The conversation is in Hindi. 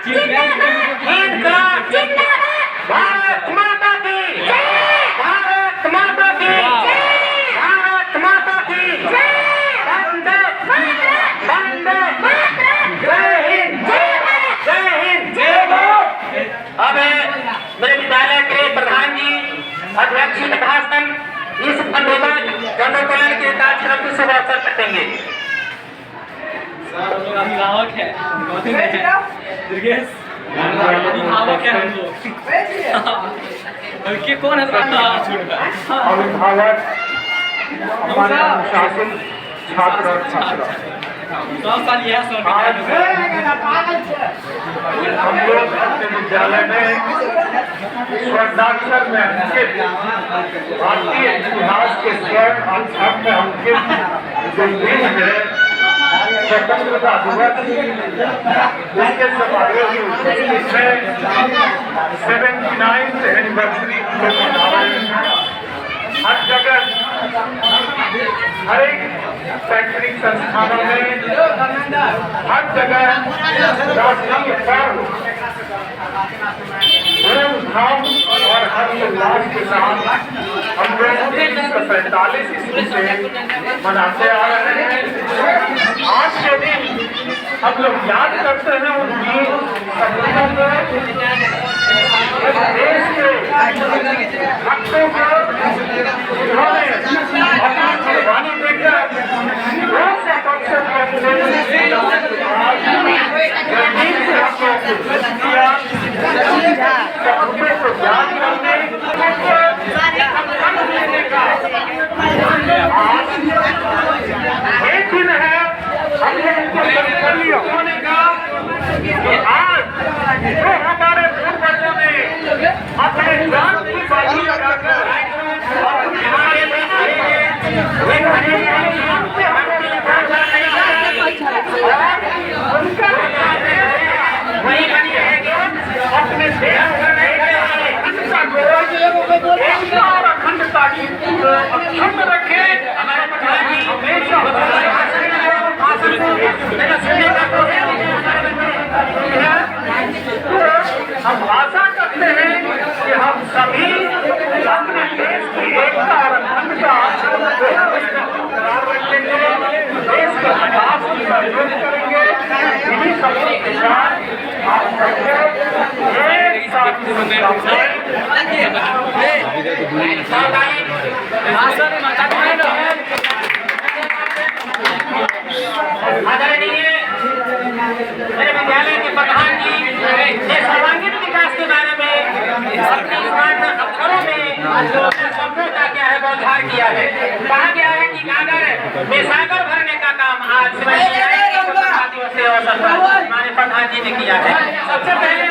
भारत माता की भारत माता की भारत माता की वंदे वंदे जय हिंद जय हिंद। अब मेरे विद्यालय के प्रधान जी अध्यक्ष जी का भाषण इस जनता कल्याण के कार्यक्रम की शुभ अवसर रखेंगे। अभिभावक है दुर्गेश, अभिभावक है हम लोग। के कौन है? अभिभावक हमारे अनुशासन छात्र और छात्रा हम लोग अपने विद्यालय में स्वर्णाक्षर में अंकित भारतीय इतिहास के स्वर्ण अक्षर में अंकित जो दिन है स्वतंत्रता दिवस उसके समारोह की उपस्थित है 79th एनिवर्सरी को मना रहे हैं। हर जगह हर एक शैक्षणिक संस्थानों में हर जगह राष्ट्रीय पर्व धूमधाम और हर्षोल्लास के साथ हम लोग 1945 ईस्वी से मनाते आ रहे हैं। आज के दिन हम लोग याद करते हैं उन वीर सपूतों को, देश के भक्तों को जिन्होंने अपनी कुर्बानी देकर एक दिन है हम लोग होने का कि आज जो हमारे पूर्वजों ने अपने जान की बाजी लगाकर अपने देश और अखंडता की अक्षुण्ण रखे हमेशा हम आशा करते हैं कि हम सभी अपने देश की एकता और अखंडता बरकरार रखेंगे, देश के विकास की सहयोग करेंगे। इन्हीं सबों के साथ आप सबको एक साथ मेरे विद्यालय के प्रधान जी ने सर्वांगीण विकास के बारे में अपने अक्षरों में शब्दों का क्या है व्यवहार किया है। कहा गया है कि अगर बेसागर भरने का काम आज दिवस के अवसर पर हमारे प्रधान जी ने किया है। सबसे पहले